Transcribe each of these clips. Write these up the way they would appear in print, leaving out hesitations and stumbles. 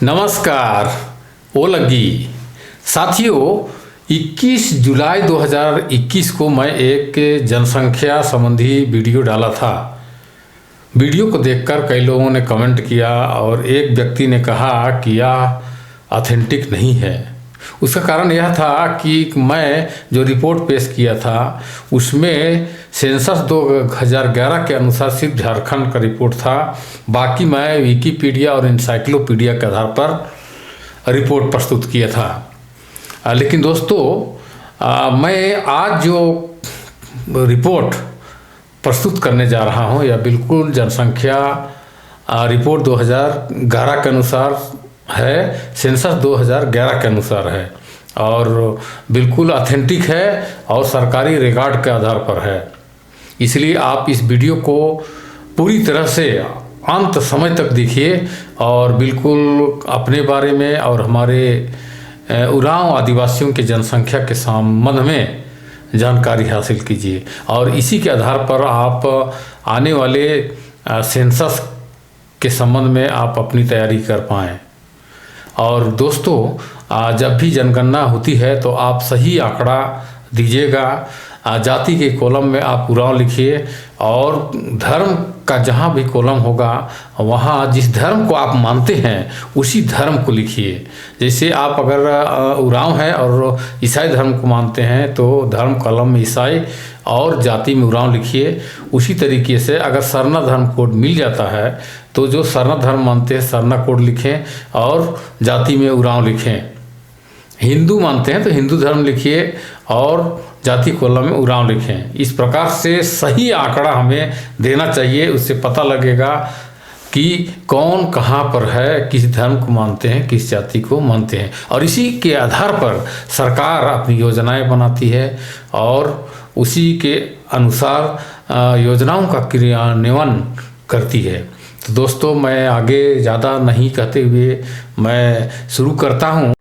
नमस्कार। ओ लगी साथियों, 21 जुलाई 2021 को मैं एक जनसंख्या संबंधी वीडियो डाला था। वीडियो को देखकर कई लोगों ने कमेंट किया और एक व्यक्ति ने कहा कि यह ऑथेंटिक नहीं है। उसका कारण यह था कि मैं जो रिपोर्ट पेश किया था उसमें सेंसस 2011 के अनुसार सिर्फ झारखंड का रिपोर्ट था। बाकी मैं विकिपीडिया और इंसाइक्लोपीडिया के आधार पर रिपोर्ट प्रस्तुत किया था। लेकिन दोस्तों, मैं आज जो रिपोर्ट प्रस्तुत करने जा रहा हूं यह बिल्कुल जनसंख्या रिपोर्ट 2011 के अनुसार है, सेंसस 2011 के अनुसार है और बिल्कुल ऑथेंटिक है और सरकारी रिकॉर्ड के आधार पर है। इसलिए आप इस वीडियो को पूरी तरह से अंत समय तक देखिए और बिल्कुल अपने बारे में और हमारे उरांव आदिवासियों के जनसंख्या के संबंध में जानकारी हासिल कीजिए और इसी के आधार पर आप आने वाले सेंसस के संबंध में आप अपनी तैयारी कर पाएँ। और दोस्तों, जब भी जनगणना होती है तो आप सही आंकड़ा दीजिएगा। जाति के कॉलम में आप उरांव लिखिए और धर्म का जहाँ भी कॉलम होगा वहाँ जिस धर्म को आप मानते हैं उसी धर्म को लिखिए। जैसे आप अगर उरांव हैं और ईसाई धर्म को मानते हैं तो धर्म कॉलम में ईसाई और जाति में उरांव लिखिए। उसी तरीके से अगर सरना धर्म कोड मिल जाता है तो जो सरना धर्म मानते हैं सरना कोड लिखें और जाति में उरांव लिखें। हिंदू मानते हैं तो हिंदू धर्म लिखिए और जाति कॉलम में उरांव लिखें। इस प्रकार से सही आंकड़ा हमें देना चाहिए। उससे पता लगेगा कि कौन कहाँ पर है, किस धर्म को मानते हैं, किस जाति को मानते हैं और इसी के आधार पर सरकार अपनी योजनाएं बनाती है और उसी के अनुसार योजनाओं का क्रियान्वयन करती है। तो दोस्तों, मैं आगे ज़्यादा नहीं कहते हुए मैं शुरू करता हूँ।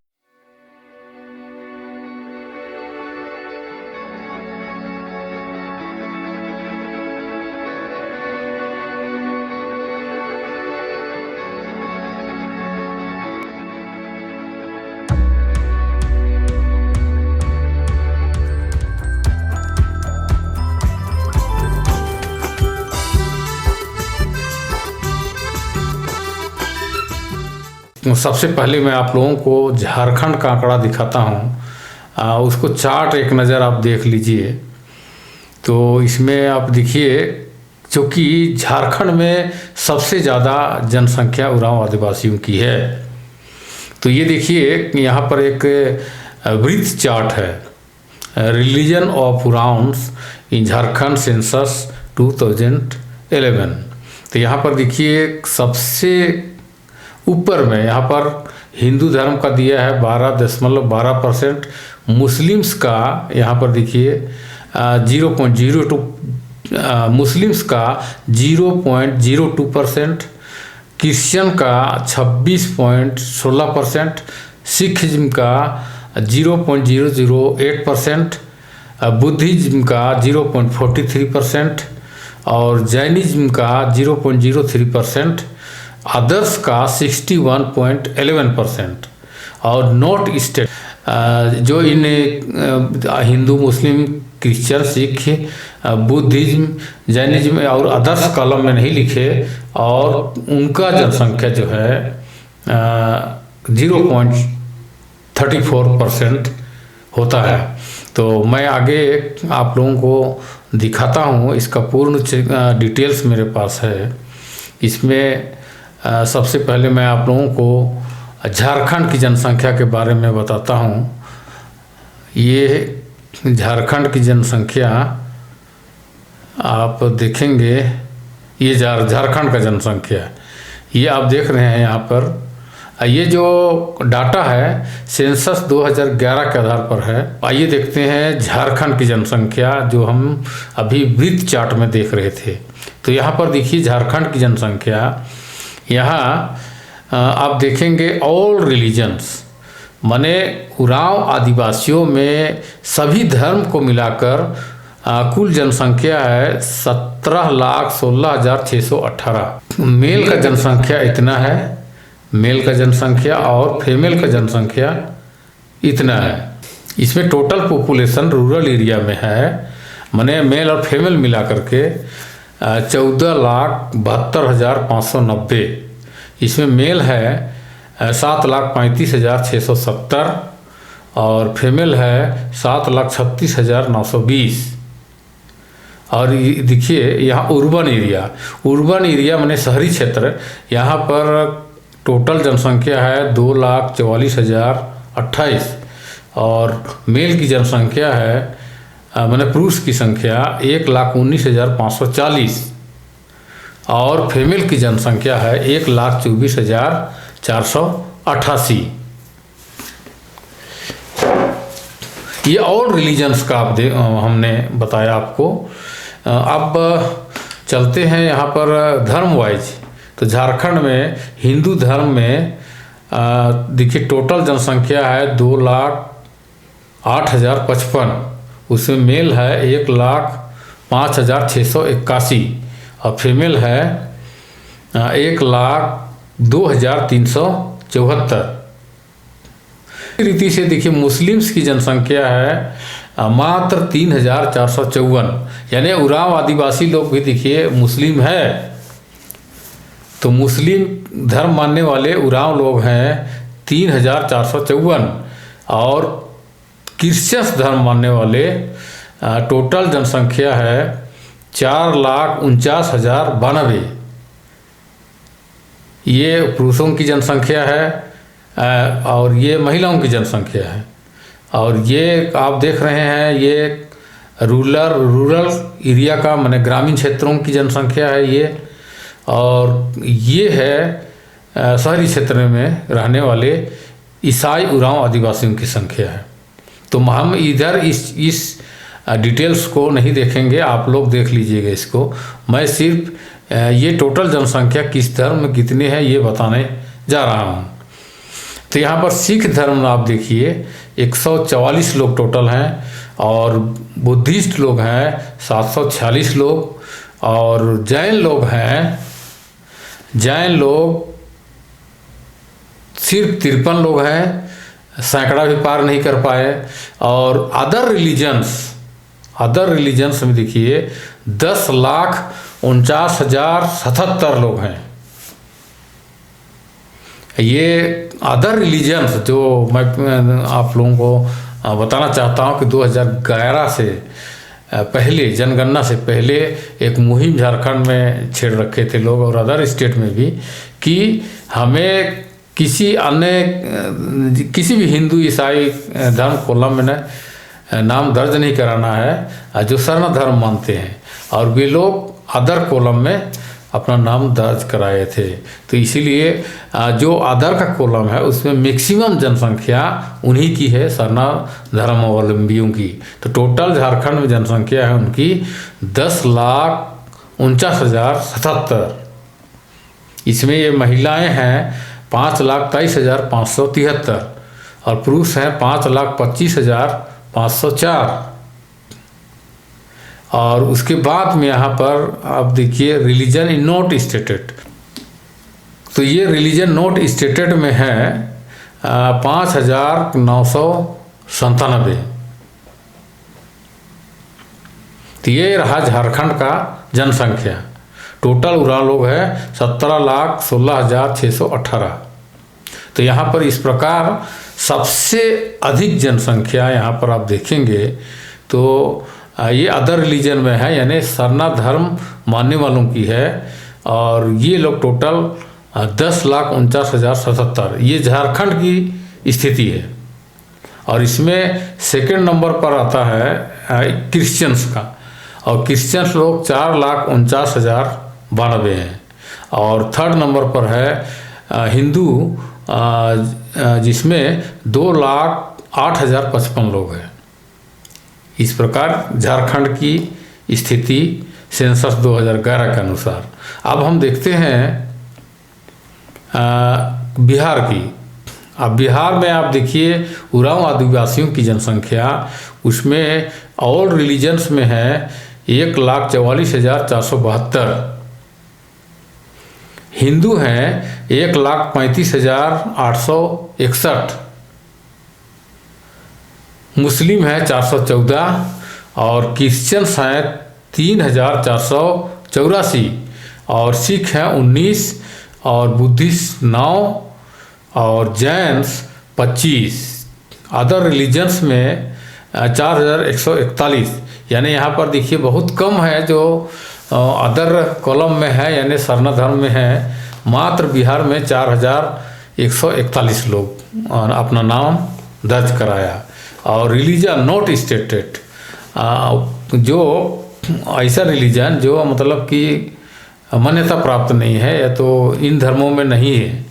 सबसे पहले मैं आप लोगों को झारखंड का आंकड़ा दिखाता हूँ। उसको चार्ट एक नज़र आप देख लीजिए। तो इसमें आप देखिए, चूँकि झारखंड में सबसे ज़्यादा जनसंख्या उरांव आदिवासियों की है। तो ये देखिए यहाँ पर एक वृत्त चार्ट है, religion of Oraons in Jharkhand census 2011। तो यहाँ पर देखिए सबसे ऊपर में यहाँ पर हिंदू धर्म का दिया है 12.12%। मुस्लिम्स का यहाँ पर देखिए 0.02, मुस्लिम्स का 0.02%, क्रिश्चियन का 26.16%, सिखिज्म का 0.008%, बुद्धिज्म का 0.43% और जैनिज्म का 0.03%, अदर्स का 61.11% और नॉट स्टेट जो इन हिंदू, मुस्लिम, क्रिश्चियन, सिख, बुद्धिज्म, जैनिज्म और अदर्स कॉलम में नहीं लिखे और उनका जनसंख्या जो है 0.34% होता है। तो मैं आगे आप लोगों को दिखाता हूँ। इसका पूर्ण डिटेल्स मेरे पास है। इसमें सबसे पहले मैं आप लोगों को झारखंड की जनसंख्या के बारे में बताता हूँ। ये झारखंड की जनसंख्या आप देखेंगे, ये झारखंड का जनसंख्या ये आप देख रहे हैं यहाँ पर। ये जो डाटा है सेंसस 2011 के आधार पर है। आइए देखते हैं झारखंड की जनसंख्या जो हम अभी वृत्त चार्ट में देख रहे थे। तो यहाँ पर देखिए झारखंड की जनसंख्या, यहाँ आप देखेंगे ऑल रिलीजन्स, माने उरांव आदिवासियों में सभी धर्म को मिलाकर कुल जनसंख्या है 17,16,618। मेल का जनसंख्या इतना है मेल का जनसंख्या और फीमेल का जनसंख्या इतना है। इसमें टोटल पॉपुलेशन रूरल एरिया में है, माने मेल और फीमेल मिला करके 14,72,590। इसमें मेल है 7,35,670 और फीमेल है 7,36,920। और देखिए यहाँ अर्बन एरिया माने शहरी क्षेत्र, यहाँ पर टोटल जनसंख्या है 2,44,028 और मेल की जनसंख्या है माने पुरुष की संख्या 1,19,540 और फीमेल की जनसंख्या है 1,24,488। ये ऑल रिलीजन्स का हमने बताया आपको। अब चलते हैं यहाँ पर धर्म वाइज। तो झारखंड में हिंदू धर्म में देखिए टोटल जनसंख्या है 2,08,055। उसमें मेल है 1,05,681 और फीमेल है 1,02,374। रीति से देखिए मुस्लिम्स की जनसंख्या है मात्र 3,454, यानी उरांव आदिवासी लोग भी देखिए मुस्लिम है। तो मुस्लिम धर्म मानने वाले उरांव लोग हैं 3,454 और क्रिश्चियन धर्म मानने वाले टोटल जनसंख्या है 4,49,092। ये पुरुषों की जनसंख्या है और ये महिलाओं की जनसंख्या है। और ये आप देख रहे हैं ये रूरल एरिया का माने ग्रामीण क्षेत्रों की जनसंख्या है ये, और ये है शहरी क्षेत्र में रहने वाले ईसाई उरांव आदिवासियों की संख्या है। तो हम इधर इस डिटेल्स को नहीं देखेंगे, आप लोग देख लीजिएगा इसको। मैं सिर्फ ये टोटल जनसंख्या किस धर्म में कितने हैं ये बताने जा रहा हूँ। तो यहाँ पर सिख धर्म आप देखिए 144 लोग टोटल हैं और बुद्धिस्ट लोग हैं 746 लोग और जैन लोग सिर्फ 53 लोग हैं, सैकड़ा भी पार नहीं कर पाए। और अदर रिलीजन्स में देखिए 10,49,077 लोग हैं। ये अदर रिलीजन्स जो मैं आप लोगों को बताना चाहता हूँ कि 2011 से पहले, जनगणना से पहले एक मुहिम झारखंड में छेड़ रखे थे लोग और अदर स्टेट में भी कि हमें किसी भी हिंदू ईसाई धर्म कॉलम में नाम दर्ज नहीं कराना है जो स्वर्ण धर्म मानते हैं, और वे लोग अदर कॉलम में अपना नाम दर्ज कराए थे। तो इसीलिए जो अदर का कॉलम है उसमें मैक्सिमम जनसंख्या उन्हीं की है, स्वर्ण धर्मावलंबियों की। तो टोटल झारखंड में जनसंख्या है उनकी 10,49,077। इसमें ये महिलाएं हैं 5,23,573 और पुरुष हैं 5,25,504। और उसके बाद में यहाँ पर आप देखिए रिलीजन इन नॉट स्टेटेड। तो ये रिलीजन नॉट स्टेटेड में है 5,997। तो ये रहा झारखंड का जनसंख्या। टोटल उरांव लोग है 17,16,618। तो यहाँ पर इस प्रकार सबसे अधिक जनसंख्या यहाँ पर आप देखेंगे तो ये अदर रिलीजन में है, यानी स्वर्ण धर्म मानने वालों की है। और ये लोग टोटल 10,49,077 ये झारखंड की स्थिति है। और इसमें सेकंड नंबर पर आता है क्रिश्चियंस का, और क्रिश्चियंस लोग 4,49,092 हैं। और थर्ड नंबर पर है हिंदू जिसमें 2,08,055 लोग हैं। इस प्रकार झारखंड की स्थिति सेंसस 2011 के अनुसार। अब हम देखते हैं बिहार की। अब बिहार में आप देखिए उरांव आदिवासियों की जनसंख्या उसमें ऑल रिलीजन्स में है 1,44,472। हिंदू हैं 1,35,861, मुस्लिम हैं 414 और क्रिश्चियंस हैं 3,484 और सिख हैं 19 और बुद्धिस्ट 9 और जैन्स 25। अदर रिलीजन्स में 4,141, यानी यहाँ पर देखिए बहुत कम है जो अदर कॉलम में है, यानी स्वर्ण धर्म में है। मात्र बिहार में 4,141 लोग अपना नाम दर्ज कराया। और रिलीजन नॉट स्टेटेड, जो ऐसा रिलीजन जो मतलब कि मान्यता प्राप्त नहीं है या तो इन धर्मों में नहीं है,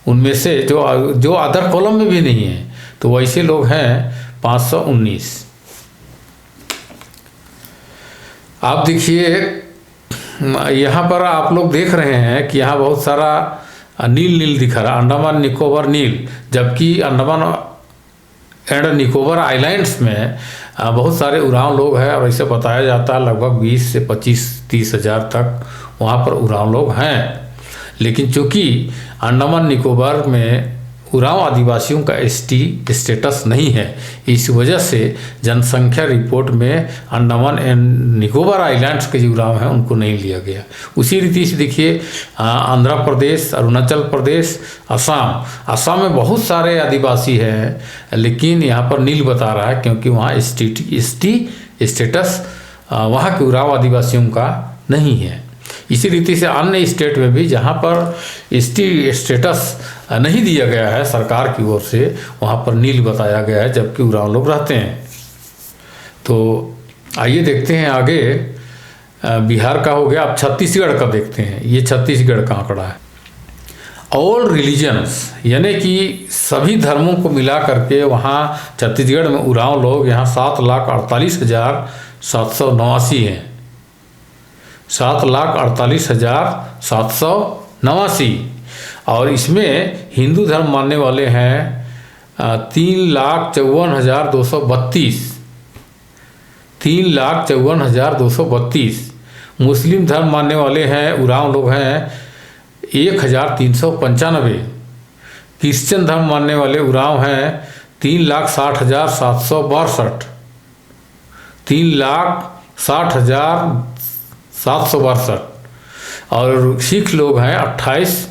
उनमें से जो अदर कॉलम में भी नहीं है, तो वैसे लोग हैं 519। आप देखिए यहाँ पर आप लोग देख रहे हैं कि यहाँ बहुत सारा नील नील दिखा रहा, अंडमान निकोबार नील, जबकि अंडमान एंड निकोबार आइलैंड्स में बहुत सारे उरांव लोग हैं और ऐसे बताया जाता है लगभग 20 से 25-30 हज़ार तक वहाँ पर उरांव लोग हैं। लेकिन चूँकि अंडमान निकोबार में उरांव आदिवासियों का एसटी स्टेटस नहीं है, इस वजह से जनसंख्या रिपोर्ट में अंडमान एंड निकोबार आइलैंड्स के जो उरांव हैं उनको नहीं लिया गया। उसी रीति से देखिए आंध्र प्रदेश, अरुणाचल प्रदेश, असम में बहुत सारे आदिवासी हैं, लेकिन यहाँ पर नील बता रहा है क्योंकि वहाँ एसटी स्टेटस वहाँ के उरांव आदिवासियों का नहीं है। इसी रीति से अन्य स्टेट में भी जहाँ पर एसटी स्टेटस नहीं दिया गया है सरकार की ओर से, वहाँ पर नील बताया गया है, जबकि उरांव लोग रहते हैं। तो आइए देखते हैं आगे। बिहार का हो गया, अब छत्तीसगढ़ का देखते हैं। ये छत्तीसगढ़ का आंकड़ा है। ऑल रिलीजन्स यानी कि सभी धर्मों को मिला करके वहाँ छत्तीसगढ़ में उरांव लोग यहाँ 7,48,789 हैं। 7,48,789 और इसमें हिंदू धर्म मानने वाले हैं 3,54,232। 3,54,232। मुस्लिम धर्म मानने वाले हैं उरांव लोग हैं 1,395। क्रिश्चियन धर्म मानने वाले उरांव हैं 3,60,762। 3,60,762 और सिख लोग हैं 28,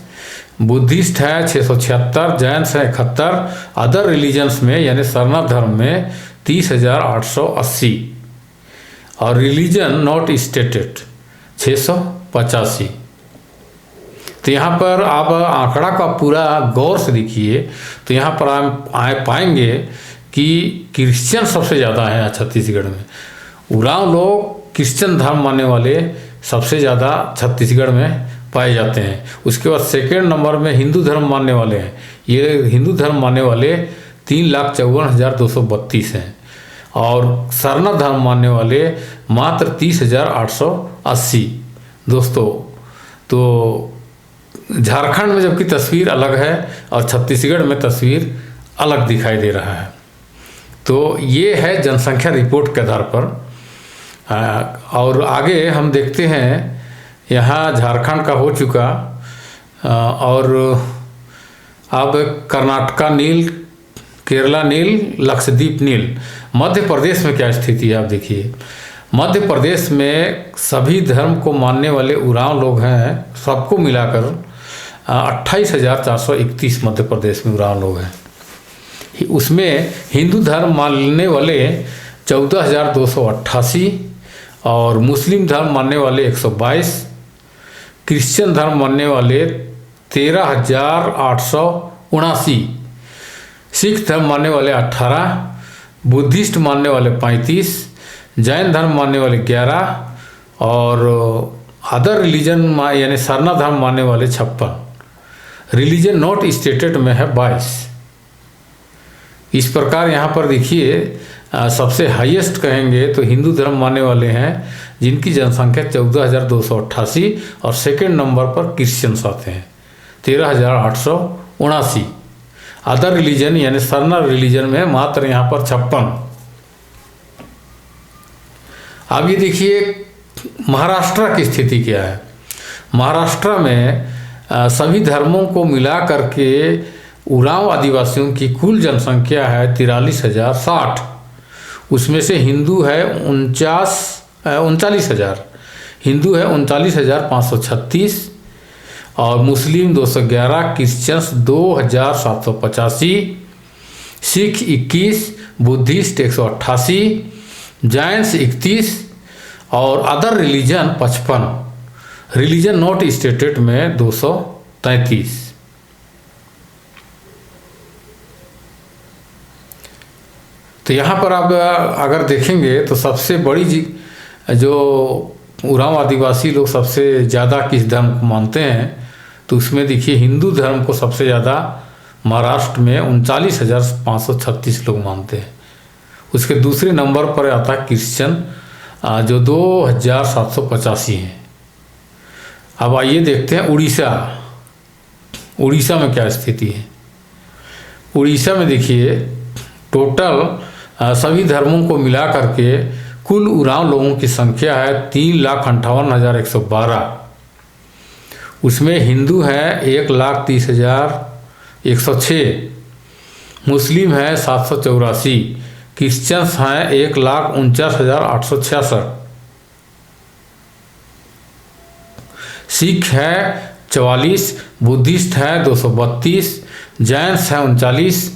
बुद्धिस्ट हैं 676, जैन्स हैं 71, अदर रिलीजन्स में यानी स्वर्ण धर्म में 30,880 और रिलीजन नॉट स्टेटेड 685। तो यहाँ पर आप आंकड़ा का पूरा गौर से देखिए तो यहाँ पर आप पाएंगे कि क्रिश्चियन सबसे ज़्यादा हैं छत्तीसगढ़ में। उरांव लोग क्रिश्चियन धर्म मानने वाले सबसे ज़्यादा छत्तीसगढ़ में पाए जाते हैं। उसके बाद सेकेंड नंबर में हिंदू धर्म मानने वाले हैं। ये हिंदू धर्म मानने वाले 3,54,232 हैं और स्वर्ण धर्म मानने वाले मात्र 30,880। दोस्तों, तो झारखंड में जबकि तस्वीर अलग है और छत्तीसगढ़ में तस्वीर अलग दिखाई दे रहा है। तो ये है जनसंख्या रिपोर्ट के आधार पर। और आगे हम देखते हैं, यहाँ झारखंड का हो चुका और अब कर्नाटका नील, केरला नील, लक्षद्वीप नील। मध्य प्रदेश में क्या स्थिति है आप देखिए। मध्य प्रदेश में सभी धर्म को मानने वाले उरांव लोग हैं, सबको मिलाकर 28,431 मध्य प्रदेश में उरांव लोग हैं। उसमें हिंदू धर्म मानने वाले 14,288 और मुस्लिम धर्म मानने वाले 122, क्रिश्चियन धर्म मानने वाले 13,879, सिख धर्म मानने वाले 18, बुद्धिस्ट मानने वाले 35, जैन धर्म मानने वाले 11 और अदर रिलीजन यानी स्वर्ण धर्म मानने वाले 56। रिलीजन नॉट स्टेटेड में है 22। इस प्रकार यहाँ पर देखिए सबसे हाईएस्ट कहेंगे तो हिंदू धर्म मानने वाले हैं जिनकी जनसंख्या 14,288 और सेकेंड नंबर पर क्रिश्चियंस आते हैं 13,879। अदर रिलीजन यानी स्वर्ण रिलीजन में मात्र यहाँ पर 56। अब ये देखिए महाराष्ट्र की स्थिति क्या है। महाराष्ट्र में सभी धर्मों को मिला करके उरांव आदिवासियों की कुल जनसंख्या है 43,060। उसमें से हिंदू है 39,000, हिंदू है 39,536 और मुस्लिम 211, क्रिश्चियंस 2,785, सिख 21, बुद्धिस्ट 188, जैन्स 31 और other religion 55, religion not stated में 233। तो यहाँ पर आप अगर देखेंगे तो सबसे बड़ी जो उरांव आदिवासी लोग सबसे ज़्यादा किस धर्म को मानते हैं, तो उसमें देखिए हिंदू धर्म को सबसे ज़्यादा महाराष्ट्र में 39,536 लोग मानते हैं। उसके दूसरे नंबर पर आता है क्रिश्चियन जो 2,785 हैं। अब आइए देखते हैं उड़ीसा में क्या स्थिति है। उड़ीसा में देखिए टोटल सभी धर्मों को मिला करके कुल उरांव लोगों की संख्या है 3,58,112। उसमें हिंदू है 1,30,106, मुस्लिम है 784, क्रिश्चियंस हैं 1,49,866, सिख है 44, बुद्धिस्ट है 232, जैन्स है 39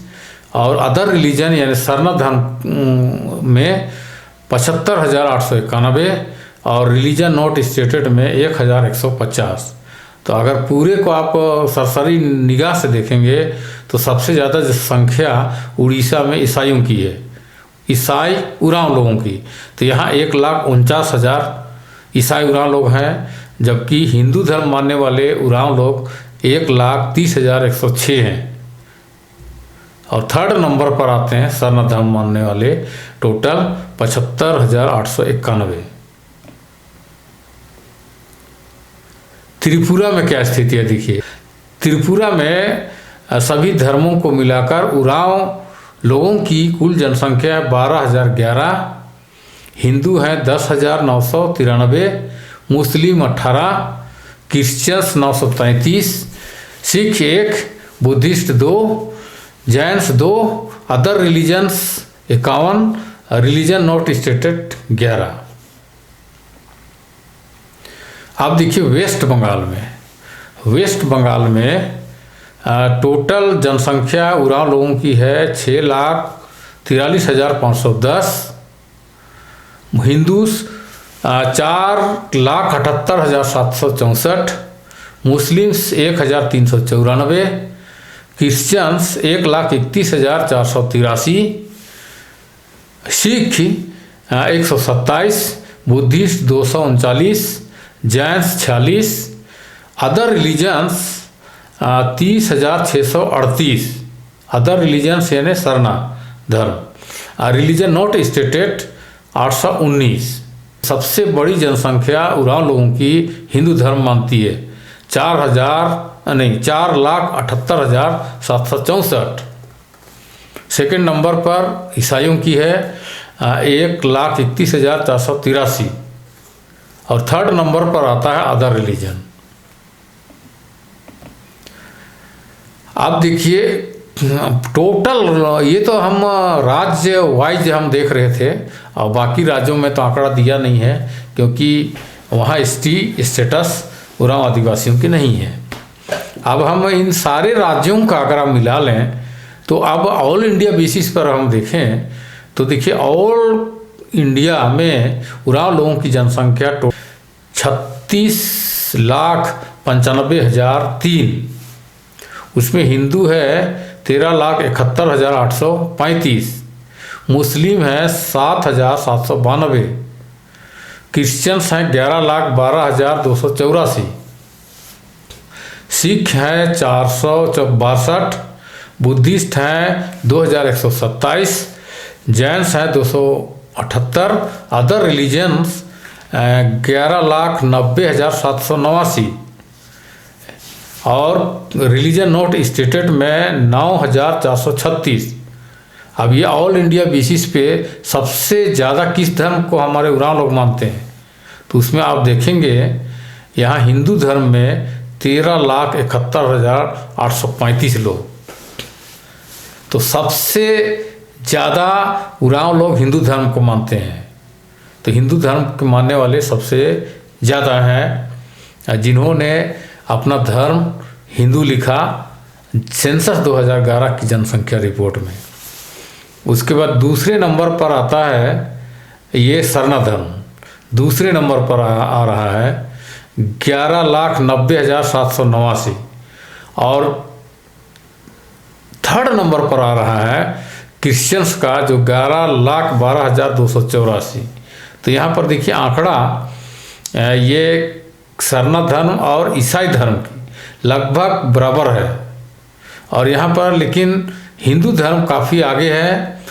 और अदर रिलीजन यानी शरण धर्म में 75,891 और रिलीजन नॉट स्टेटेड में 1,150। तो अगर पूरे को आप सरसरी निगाह से देखेंगे तो सबसे ज़्यादा संख्या उड़ीसा में ईसाइयों की है, ईसाई उरांव लोगों की। तो यहाँ 1,49,000 ईसाई उरांव लोग हैं, जबकि हिंदू धर्म मानने वाले उरांव लोग 1,30,106 हैं। और थर्ड नंबर पर आते हैं शरण धर्म मानने वाले, टोटल 75,891। त्रिपुरा में क्या स्थिति है देखिए। त्रिपुरा में सभी धर्मों को मिलाकर उरांव लोगों की कुल जनसंख्या 12,011, हिंदू हैं 10,993, मुस्लिम 18, Christians 933, Sikh 1, Buddhist 2, Jains 2, other religions 51, religion not stated 11। अब देखिए वेस्ट बंगाल में टोटल जनसंख्या उरांव लोगों की है 6,43,510, Hindus 4,78,764, Muslims 1,394, Christians 1,31,483, Sikh 127, Buddhist 239, Jains 46, other religions 30,638, other religions यानी शरणा धर्म, रिलीजन नॉट स्टेटेड 819। सबसे बड़ी जनसंख्या उरांव लोगों की हिंदू धर्म मानती है 4,78,764। सेकेंड नंबर पर ईसाइयों की है 1,31,483 और थर्ड नंबर पर आता है अदर रिलीजन। अब देखिए टोटल, ये तो हम राज्य वाइज हम देख रहे थे और बाकी राज्यों में तो आंकड़ा दिया नहीं है क्योंकि वहाँ स्टेटस उरांव आदिवासियों की नहीं है। अब हम इन सारे राज्यों का अगर हम मिला लें तो अब ऑल इंडिया बेसिस पर हम देखें तो देखिए ऑल इंडिया में उरांव लोगों की जनसंख्या 36,95,003, उसमें हिंदू है 13,71,835, मुस्लिम है 7,792, क्रिश्चियंस हैं 11,12,284, सिख हैं 462, बुद्धिस्ट हैं 2,127, जैन्स हैं 278, अदर रिलीजन्स 11,90,789 और रिलीजन नॉट स्टेटेड में 9,436। अब ये ऑल इंडिया बेसिस पे सबसे ज़्यादा किस धर्म को हमारे उरांव लोग मानते हैं, तो उसमें आप देखेंगे यहाँ हिंदू धर्म में 13,71,835 लोग। तो सबसे ज़्यादा उरांव लोग हिंदू धर्म को मानते हैं। तो हिंदू धर्म के मानने वाले सबसे ज़्यादा हैं जिन्होंने अपना धर्म हिंदू लिखा सेंसस 2011 की जनसंख्या रिपोर्ट में। उसके बाद दूसरे नंबर पर आता है ये सरना धर्म, दूसरे नंबर पर आ रहा है 11,90,789। और थर्ड नंबर पर आ रहा है क्रिश्चियंस का जो 11,12,284। तो यहाँ पर देखिए आंकड़ा ये सरना धर्म और ईसाई धर्म की लगभग बराबर है। और यहाँ पर लेकिन हिंदू धर्म काफ़ी आगे है,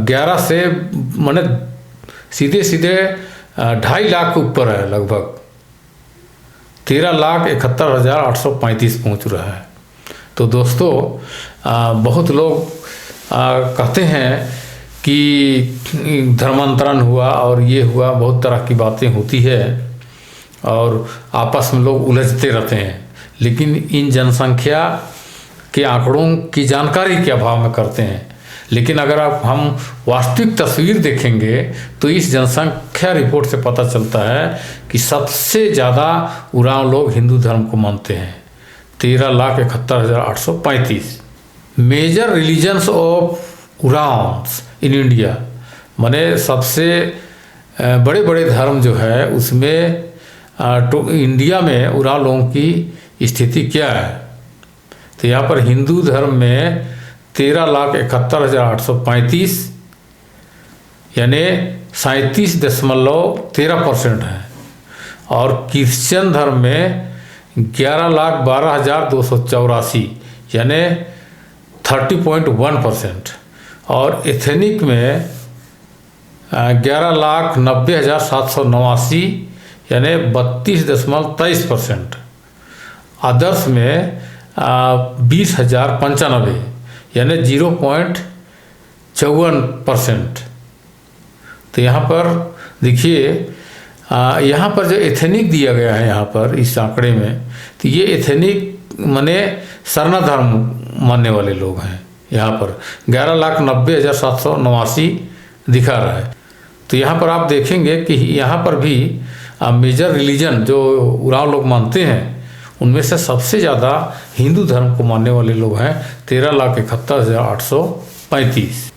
11 से माने सीधे 2.5 लाख के ऊपर है, लगभग 13,71,835 पहुँच रहा है। तो दोस्तों बहुत लोग कहते हैं कि धर्मांतरण हुआ और ये हुआ, बहुत तरह की बातें होती है और आपस में लोग उलझते रहते हैं, लेकिन इन जनसंख्या के आंकड़ों की जानकारी के अभाव में करते हैं। लेकिन अगर हम वास्तविक तस्वीर देखेंगे तो इस जनसंख्या रिपोर्ट से पता चलता है कि सबसे ज़्यादा उरांव लोग हिंदू धर्म को मानते हैं, 13,71,835। Major religions of Oraons in India, माने सबसे बड़े बड़े धर्म जो है उसमें इंडिया में उरांव लोगों की स्थिति क्या है। तो यहाँ पर हिंदू धर्म में 13,71,835 यानी 37.13% है। और क्रिश्चियन धर्म में 11,12,284 यानी 30.1%। और एथनिक में 11,90,789 यानी 32.23%। अदर्स में 20,095 यानी 0.54%। तो यहाँ पर देखिए यहाँ पर जो एथनिक दिया गया है यहाँ पर इस आंकड़े में, तो ये एथनिक माने सरना धर्म मानने वाले लोग हैं। यहाँ पर 11,90,789 दिखा रहा है। तो यहाँ पर आप देखेंगे कि यहाँ पर भी मेजर रिलीजन जो उरांव लोग मानते हैं उनमें से सबसे ज़्यादा हिंदू धर्म को मानने वाले लोग हैं 13,71,835।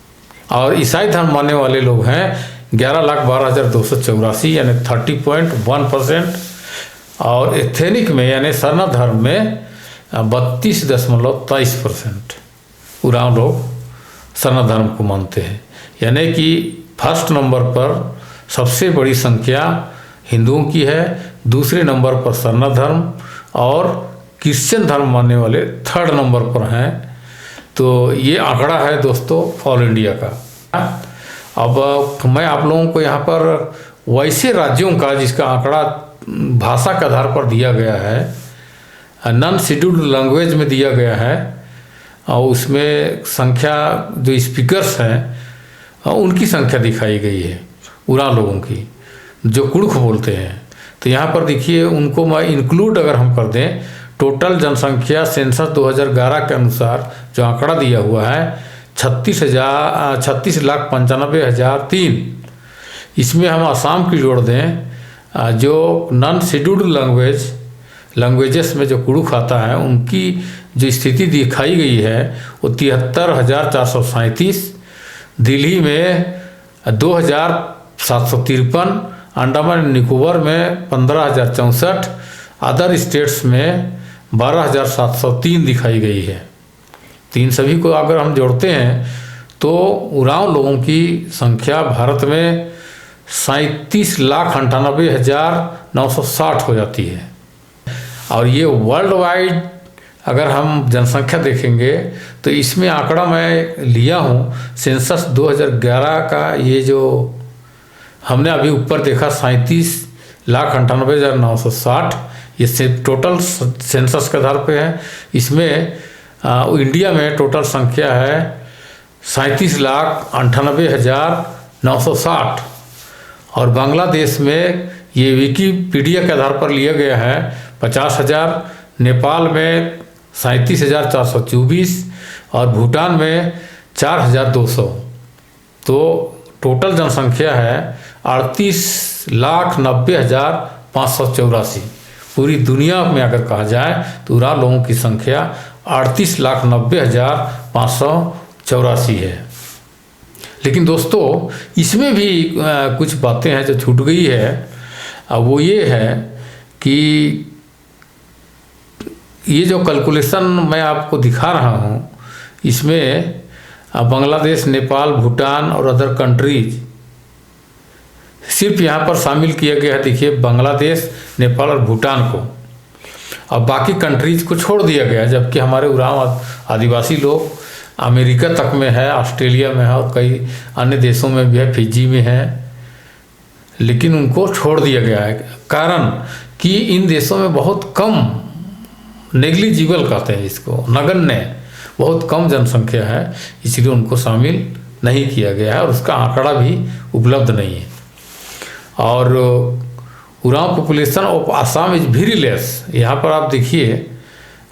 और ईसाई धर्म मानने वाले लोग हैं 11,12,284 यानी 30.1%। और एथेनिक में यानी सरना धर्म में 32.23% उरांव लोग सरना धर्म को मानते हैं। यानी कि फर्स्ट नंबर पर सबसे बड़ी संख्या हिंदुओं की है, दूसरे नंबर पर सरना धर्म और क्रिश्चियन धर्म मानने वाले थर्ड नंबर पर हैं। तो ये आंकड़ा है दोस्तों ऑल इंडिया का। अब मैं आप लोगों को यहाँ पर वैसे राज्यों का जिसका आंकड़ा भाषा के आधार पर दिया गया है, नॉन शेड्यूल्ड लैंग्वेज में दिया गया है, और उसमें संख्या जो स्पीकर्स हैं उनकी संख्या दिखाई गई है उरांव लोगों की जो कुड़ुख बोलते हैं। तो यहाँ पर देखिए उनको मैं इंक्लूड अगर हम कर दें, टोटल जनसंख्या सेंसस 2011 के अनुसार जो आंकड़ा दिया हुआ है 36,95,003। इसमें हम असम की जोड़ दें जो नॉन शेड्यूल्ड लैंग्वेजेस में जो कुड़ुख आता है उनकी जो स्थिति दिखाई गई है वो 73,437। दिल्ली में 2,753, अंडमान निकोबार में 15,064, अदर स्टेट्स में 12,703 दिखाई गई है। तो इन सभी को अगर हम जोड़ते हैं तो उरांव लोगों की संख्या भारत में 37,98,960 हो जाती है। और ये वर्ल्ड वाइड अगर हम जनसंख्या देखेंगे तो इसमें आंकड़ा मैं लिया हूँ सेंसस 2011 का, ये जो हमने अभी ऊपर देखा 37,98,960, ये सिर्फ टोटल सेंसस के आधार पे है। इसमें इंडिया में टोटल संख्या है 37,98,960 और बांग्लादेश में ये विकिपीडिया के आधार पर लिया गया है 50,000, नेपाल में 37,424 और भूटान में 4,200। तो टोटल जनसंख्या है 38,90,584। पूरी दुनिया में अगर कहा जाए तो उराव लोगों की संख्या 38,90,584 है। लेकिन दोस्तों इसमें भी कुछ बातें हैं जो छूट गई है। अब वो ये है कि ये जो कैलकुलेशन मैं आपको दिखा रहा हूँ, इसमें बांग्लादेश, नेपाल, भूटान और अदर कंट्रीज सिर्फ यहाँ पर शामिल किया गया है। देखिए, बांग्लादेश, नेपाल और भूटान को, अब बाकी कंट्रीज को छोड़ दिया गया है। जबकि हमारे उराव आदिवासी लोग अमेरिका तक में है, ऑस्ट्रेलिया में है और कई अन्य देशों में भी है, फिजी में है, लेकिन उनको छोड़ दिया गया है। कारण कि इन देशों में बहुत कम, नेग्लिजिबल कहते हैं इसको, नगण्य, बहुत कम जनसंख्या है, इसलिए उनको शामिल नहीं किया गया है और उसका आंकड़ा भी उपलब्ध नहीं है। और Oraon population of Assam is very less. यहाँ पर आप देखिए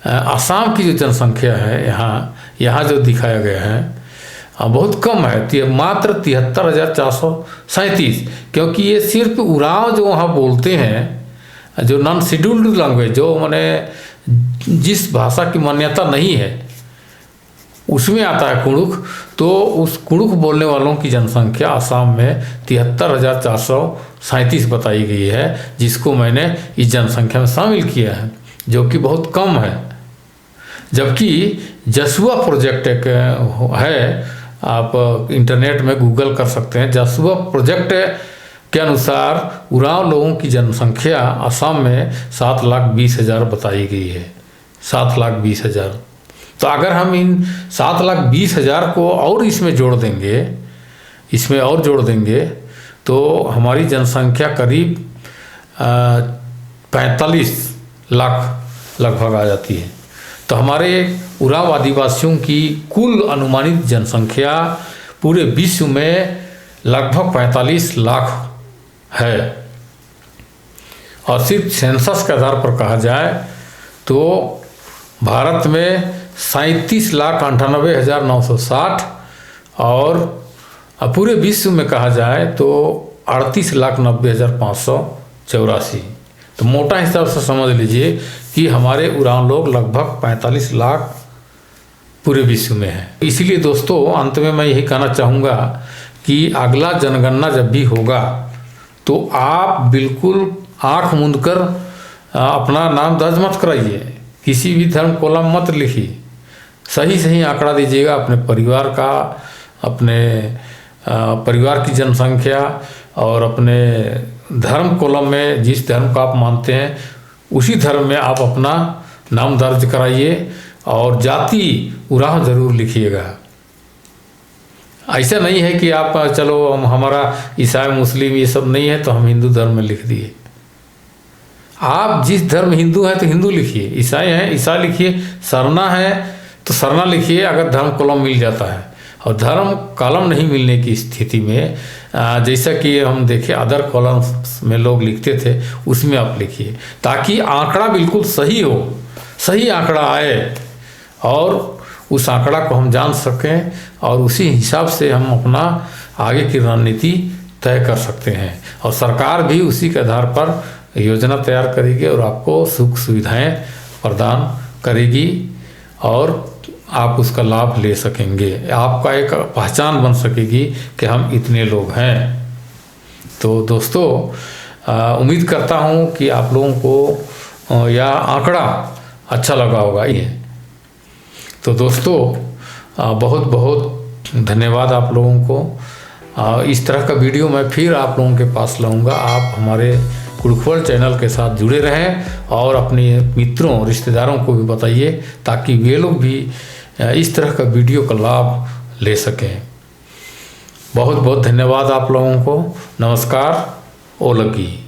आसाम की जो जनसंख्या है यहाँ जो दिखाया गया है बहुत कम है, मात्र 73,437। क्योंकि ये सिर्फ उराव जो वहाँ बोलते हैं, जो नॉन शेड्यूल्ड लैंग्वेज, जो माने जिस भाषा की मान्यता नहीं है, उसमें आता है कुड़ुख। तो उस कुड़ुख बोलने वालों की जनसंख्या आसाम में 73,437 बताई गई है, जिसको मैंने इस जनसंख्या में शामिल किया है, जो कि बहुत कम है। जबकि जसुआ प्रोजेक्ट एक है, आप इंटरनेट में गूगल कर सकते हैं। जसुआ प्रोजेक्ट के अनुसार उराव लोगों की जनसंख्या असम में 7,20,000 बताई गई है, 7,20,000। तो अगर हम इन 7,20,000 को और इसमें जोड़ देंगे तो हमारी जनसंख्या करीब 45 लाख लगभग आ जाती है। तो हमारे उराव आदिवासियों की कुल अनुमानित जनसंख्या पूरे विश्व में लगभग 45 लाख है। और सिर्फ सेंसस के आधार पर कहा जाए तो भारत में 37,98,960 और पूरे विश्व में कहा जाए तो 38,90,584। तो मोटा हिसाब से समझ लीजिए कि हमारे उराव लोग लगभग 45 लाख पूरे विश्व में हैं। इसलिए दोस्तों अंत में मैं यही कहना चाहूँगा कि अगला जनगणना जब भी होगा तो आप बिल्कुल आँख मूंद कर अपना नाम दर्ज मत कराइए, किसी भी धर्म कॉलम मत लिखिए, सही आंकड़ा दीजिएगा अपने परिवार का, अपने परिवार की जनसंख्या और अपने धर्म कॉलम में जिस धर्म को आप मानते हैं उसी धर्म में आप अपना नाम दर्ज कराइए और जाति उराव जरूर लिखिएगा। ऐसा नहीं है कि आप चलो हमारा ईसाई मुस्लिम ये सब नहीं है तो हम हिंदू धर्म में लिख दिए। आप जिस धर्म हिंदू हैं तो हिंदू लिखिए, ईसाई हैं ईसाई लिखिए, सरना है तो सरना लिखिए अगर धर्म कॉलम मिल जाता है। और धर्म कॉलम नहीं मिलने की स्थिति में जैसा कि हम देखें अदर कॉलम्स में लोग लिखते थे उसमें आप लिखिए, ताकि आंकड़ा बिल्कुल सही हो, सही आंकड़ा आए और उस आंकड़ा को हम जान सकें और उसी हिसाब से हम अपना आगे की रणनीति तय कर सकते हैं। और सरकार भी उसी के आधार पर योजना तैयार करेगी और आपको सुख सुविधाएं प्रदान करेगी और आप उसका लाभ ले सकेंगे। आपका एक पहचान बन सकेगी कि हम इतने लोग हैं। तो दोस्तों उम्मीद करता हूँ कि आप लोगों को यह आंकड़ा अच्छा लगा होगा। ये तो दोस्तों बहुत बहुत धन्यवाद आप लोगों को। इस तरह का वीडियो मैं फिर आप लोगों के पास लाऊंगा। आप हमारे कुड़ुख चैनल के साथ जुड़े रहें और अपने मित्रों रिश्तेदारों को भी बताइए ताकि वे लोग भी इस तरह का वीडियो का लाभ ले सकें। बहुत बहुत धन्यवाद आप लोगों को। नमस्कार। ओलगी।